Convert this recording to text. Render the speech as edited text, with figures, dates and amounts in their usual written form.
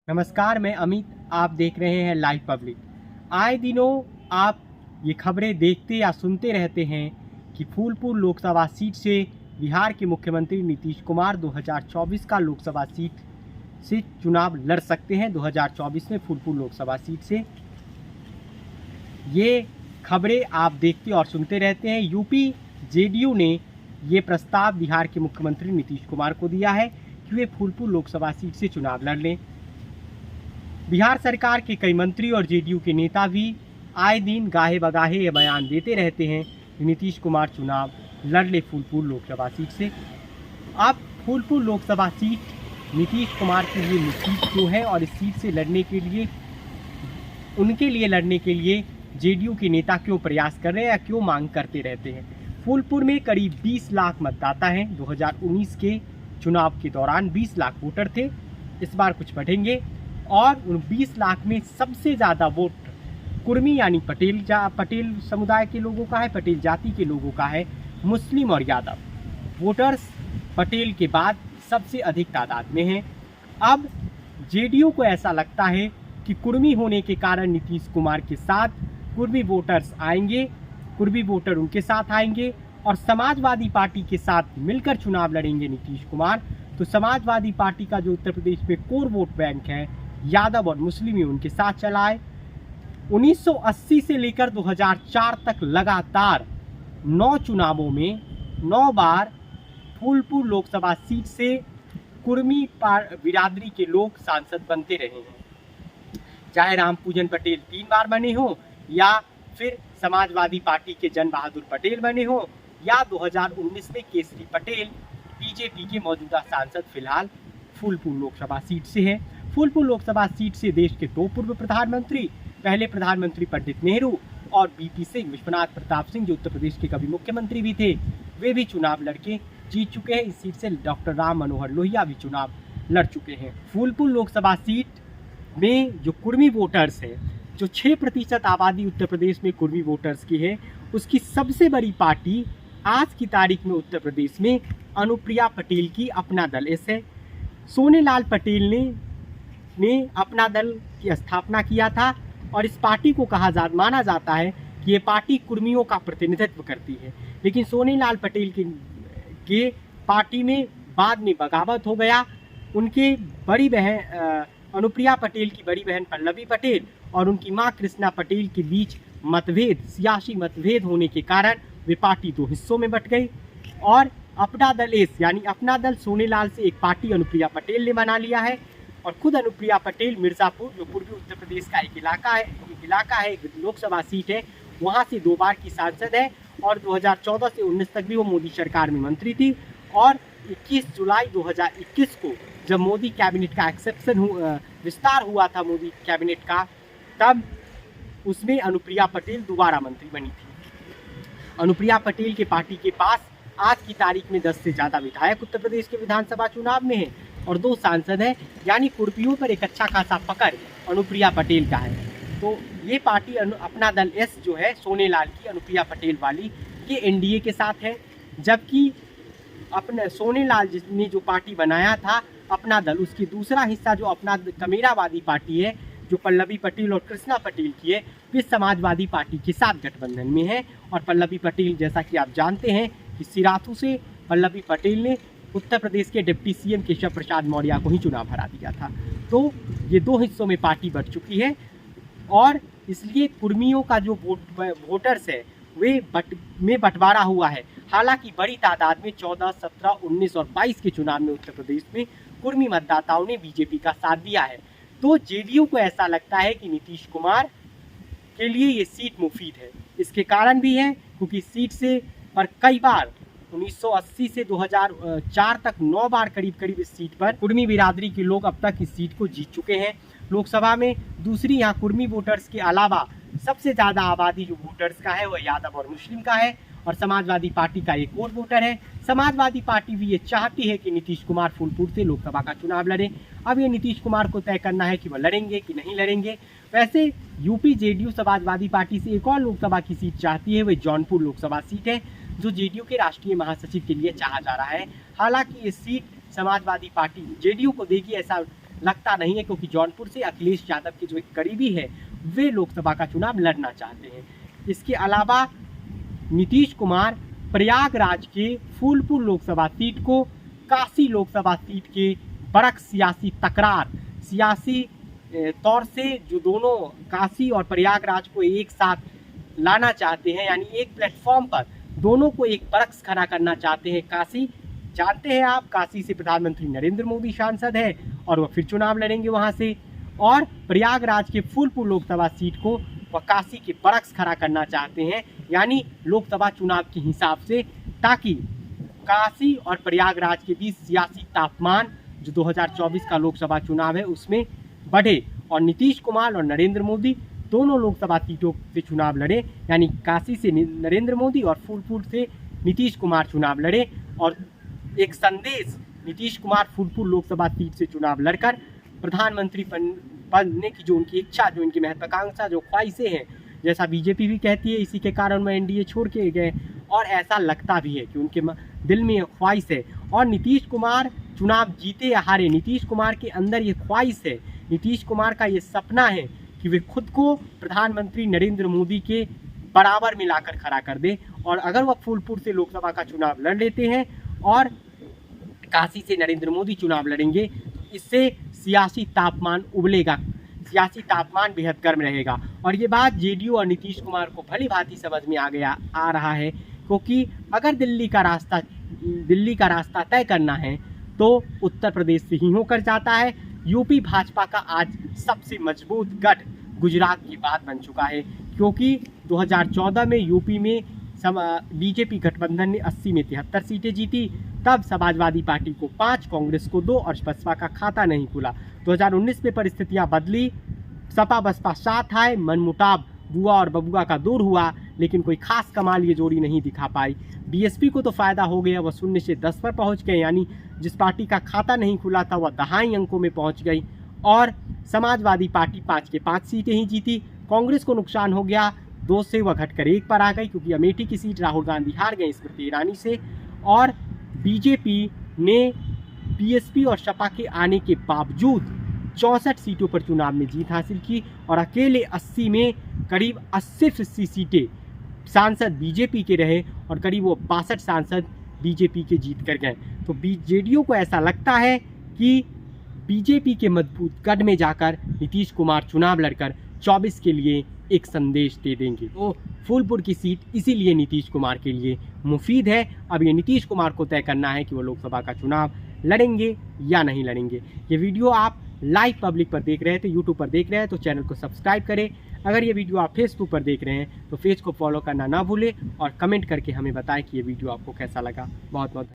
नमस्कार, मैं अमित। आप देख रहे हैं लाइव पब्लिक। आए दिनों आप ये खबरें देखते या सुनते रहते हैं कि फूलपुर लोकसभा सीट से बिहार के मुख्यमंत्री नीतीश कुमार 2024 का लोकसभा सीट से चुनाव लड़ सकते हैं। 2024 में फूलपुर लोकसभा सीट से ये खबरें आप देखते और सुनते रहते हैं। यूपी जेडीयू ने ये प्रस्ताव बिहार के मुख्यमंत्री नीतीश कुमार को दिया है कि वे फूलपुर लोकसभा सीट से चुनाव लड़ लें। बिहार सरकार के कई मंत्री और जेडीयू के नेता भी आए दिन गाहे बगाहे ये बयान देते रहते हैं कि नीतीश कुमार चुनाव लड़ ले फूलपुर लोकसभा सीट से। अब फूलपुर लोकसभा सीट नीतीश कुमार के लिए सीट क्यों है और इस सीट से लड़ने के लिए उनके लिए लड़ने के लिए जेडीयू के नेता क्यों प्रयास कर रहे हैं या क्यों मांग करते रहते हैं। फूलपुर में करीब 20 लाख मतदाता हैं। 2019 के चुनाव के दौरान 20 लाख वोटर थे। इस बार कुछ बढ़ेंगे और उन 20 लाख में सबसे ज़्यादा वोट कुर्मी यानी पटेल समुदाय के लोगों का है, पटेल जाति के लोगों का है। मुस्लिम और यादव वोटर्स पटेल के बाद सबसे अधिक तादाद में हैं। अब जेडीयू को ऐसा लगता है कि कुर्मी होने के कारण नीतीश कुमार के साथ कुर्मी वोटर्स आएंगे, कुर्मी वोटर उनके साथ आएंगे और समाजवादी पार्टी के साथ मिलकर चुनाव लड़ेंगे नीतीश कुमार। तो समाजवादी पार्टी का जो उत्तर प्रदेश में कोर वोट बैंक है, यादव और मुस्लिम, उनके साथ चलाए। 1980 से लेकर 2004 तक लगातार 9 चुनावों में 9 बार फूलपुर लोकसभा सीट से कुर्मी बिरादरी के लोग सांसद बनते रहे हैं। चाहे रामपूजन पटेल 3 बार बने हो या फिर समाजवादी पार्टी के जन बहादुर पटेल बने हो या 2019 में केसरी पटेल बीजेपी के मौजूदा सांसद फिलहाल फूलपुर लोकसभा सीट से है। फूलपुर लोकसभा सीट से देश के 2 पूर्व प्रधानमंत्री, पहले प्रधानमंत्री पंडित नेहरू और बीपी सिंह, विश्वनाथ प्रताप सिंह, जो उत्तर प्रदेश के कभी मुख्यमंत्री भी थे, वे भी चुनाव लड़के जीत चुके हैं। इस सीट से डॉक्टर राम मनोहर लोहिया भी चुनाव लड़ चुके हैं। फूलपुर लोकसभा सीट में जो कुर्मी वोटर्स हैं, जो 6% आबादी उत्तर प्रदेश में कुर्मी वोटर्स की है, उसकी सबसे बड़ी पार्टी आज की तारीख में उत्तर प्रदेश में अनुप्रिया पटेल की अपना दल एस है। सोनेलाल पटेल ने अपना दल की स्थापना किया था और इस पार्टी को माना जाता है कि ये पार्टी कुर्मियों का प्रतिनिधित्व करती है। लेकिन सोनेलाल पटेल के पार्टी में बाद में बगावत हो गया। उनके बड़ी बहन अनुप्रिया पटेल की बड़ी बहन पल्लवी पटेल और उनकी मां कृष्णा पटेल के बीच सियासी मतभेद होने के कारण वे पार्टी 2 हिस्सों में बंट गई और अपना दल एस यानी अपना दल सोनेलाल से एक पार्टी अनुप्रिया पटेल ने बना लिया है। और खुद अनुप्रिया पटेल मिर्ज़ापुर, जो पूर्वी उत्तर प्रदेश का एक इलाका है, एक लोकसभा सीट है, वहाँ से 2 बार की सांसद है और 2014 से 19 तक भी वो मोदी सरकार में मंत्री थी। और 21 जुलाई 2021 को जब मोदी कैबिनेट का विस्तार हुआ था मोदी कैबिनेट का, तब उसमें अनुप्रिया पटेल दोबारा मंत्री बनी थी। अनुप्रिया पटेल के पार्टी के पास आज की तारीख में 10 से ज़्यादा विधायक उत्तर प्रदेश के विधानसभा चुनाव में है और 2 सांसद हैं, यानी कुर्मियों पर एक अच्छा खासा पकड़ अनुप्रिया पटेल का है। तो ये पार्टी अपना दल एस जो है सोनेलाल की, अनुप्रिया पटेल वाली, ये एनडीए के साथ है। जबकि अपने सोनेलाल जिसने जो पार्टी बनाया था अपना दल, उसकी दूसरा हिस्सा जो अपना कमेरावादी पार्टी है, जो पल्लवी पटेल और कृष्णा पटेल की है, वे समाजवादी पार्टी के साथ गठबंधन में है। और पल्लवी पटेल, जैसा कि आप जानते हैं कि सिराथू से पल्लवी पटेल ने उत्तर प्रदेश के डिप्टी सीएम केशव प्रसाद मौर्य को ही चुनाव हरा दिया था। तो ये 2 हिस्सों में पार्टी बढ़ चुकी है और इसलिए कुर्मियों का जो वोटर्स है वे बंटवारा हुआ है। हालांकि बड़ी तादाद में 14, 17, 19 और 22 के चुनाव में उत्तर प्रदेश में कुर्मी मतदाताओं ने बीजेपी का साथ दिया है। तो जेडीयू को ऐसा लगता है कि नीतीश कुमार के लिए ये सीट मुफीद है। इसके कारण भी है क्योंकि सीट से पर कई बार 1980 से 2004 तक 9 बार करीब इस सीट पर कुर्मी बिरादरी के लोग अब तक इस सीट को जीत चुके हैं लोकसभा में। दूसरी, यहाँ कुर्मी वोटर्स के अलावा सबसे ज़्यादा आबादी जो वोटर्स का है वह यादव और मुस्लिम का है और समाजवादी पार्टी का एक और वोटर है। समाजवादी पार्टी भी ये चाहती है कि नीतीश कुमार फूलपुर से लोकसभा का चुनाव लड़ें। अब ये नीतीश कुमार को तय करना है कि वह लड़ेंगे कि नहीं लड़ेंगे। वैसे यूपी जेडीयू समाजवादी पार्टी से एक और लोकसभा की सीट चाहती है, वह जौनपुर लोकसभा सीट है, जो जेडीयू के राष्ट्रीय महासचिव के लिए चाहा जा रहा है। हालांकि ये सीट समाजवादी पार्टी जेडीयू को देगी ऐसा लगता नहीं है, क्योंकि जौनपुर से अखिलेश यादव के जो एक करीबी है वे लोकसभा का चुनाव लड़ना चाहते हैं। इसके अलावा नीतीश कुमार प्रयागराज के फूलपुर लोकसभा सीट को काशी लोकसभा सीट के बड़क सियासी तकरार, सियासी तौर से जो दोनों काशी और प्रयागराज को एक साथ लाना चाहते हैं, यानी एक प्लेटफॉर्म पर दोनों को एक बरक्स खड़ा करना चाहते हैं। काशी जानते हैं आप, काशी से प्रधानमंत्री नरेंद्र मोदी सांसद है और वह फिर चुनाव लड़ेंगे वहां से, और प्रयागराज के फूलपुर लोकसभा सीट को वह काशी के बरक्स खड़ा करना चाहते हैं, यानी लोकसभा चुनाव के हिसाब से, ताकि काशी और प्रयागराज के बीच सियासी तापमान जो 2024 का लोकसभा चुनाव है उसमें बढ़े और नीतीश कुमार और नरेंद्र मोदी दोनों लोकसभा सीटों से चुनाव लड़े, यानी काशी से नरेंद्र मोदी और फूलपुर से नीतीश कुमार चुनाव लड़े। और एक संदेश, नीतीश कुमार फूलपुर लोकसभा सीट से चुनाव लड़कर प्रधानमंत्री बनने की जो उनकी इच्छा, जो उनकी महत्वाकांक्षा, जो ख्वाहिशें हैं, जैसा बीजेपी भी कहती है इसी के कारण वो एनडीए छोड़ के गए, और ऐसा लगता भी है कि उनके दिल में यह ख्वाहिश है। और नीतीश कुमार चुनाव जीते या हारे, नीतीश कुमार के अंदर ये ख्वाहिश है, नीतीश कुमार का ये सपना है कि वे खुद को प्रधानमंत्री नरेंद्र मोदी के बराबर मिलाकर खड़ा कर दे। और अगर वह फूलपुर से लोकसभा का चुनाव लड़ लेते हैं और काशी से नरेंद्र मोदी चुनाव लड़ेंगे, इससे सियासी तापमान उबलेगा, सियासी तापमान बेहद गर्म रहेगा। और ये बात जेडीयू और नीतीश कुमार को भली भांति समझ में आ रहा है, क्योंकि अगर दिल्ली का रास्ता तय करना है तो उत्तर प्रदेश से ही होकर जाता है। यूपी भाजपा का आज सबसे मजबूत गढ़ गुजरात की बात बन चुका है, क्योंकि 2014 में यूपी में बीजेपी गठबंधन ने 80 में 73 सीटें जीती, तब समाजवादी पार्टी को 5, कांग्रेस को 2 और बसपा का खाता नहीं खुला। 2019 में परिस्थितियां बदली, सपा बसपा साथ आए, मनमुटाव बुआ और बबुआ का दूर हुआ, लेकिन कोई खास कमाल ये जोड़ी नहीं दिखा पाई। बीएसपी को तो फायदा हो गया, वह 0 से 10 पर पहुंच गए, यानी जिस पार्टी का खाता नहीं खुला था वह दहाई अंकों में पहुंच गई। और समाजवादी पार्टी 5 के 5 सीटें ही जीती। कांग्रेस को नुकसान हो गया, 2 से वह घटकर 1 पर आ गई, क्योंकि अमेठी की सीट राहुल गांधी हार गए स्मृति ईरानी से। और बीजेपी ने बीएसपी और सपा के आने के बावजूद 64 सीटों पर चुनाव में जीत हासिल की और अकेले 80 में करीब 80 सीटें सांसद बीजेपी के रहे और करीब वो 62 सांसद बीजेपी के जीत कर गए। तो जेडीयू को ऐसा लगता है कि बीजेपी के मजबूत गढ़ में जाकर नीतीश कुमार चुनाव लड़कर 24 के लिए एक संदेश दे देंगे। तो फूलपुर की सीट इसीलिए नीतीश कुमार के लिए मुफीद है। अब ये नीतीश कुमार को तय करना है कि वो लोकसभा का चुनाव लड़ेंगे या नहीं लड़ेंगे। ये वीडियो आप लाइव पब्लिक पर देख रहे हैं तो यूट्यूब पर देख रहे हैं तो चैनल को सब्सक्राइब करें। अगर ये वीडियो आप फेसबुक पर देख रहे हैं तो पेज को फॉलो करना ना भूलें और कमेंट करके हमें बताएं कि ये वीडियो आपको कैसा लगा। बहुत बहुत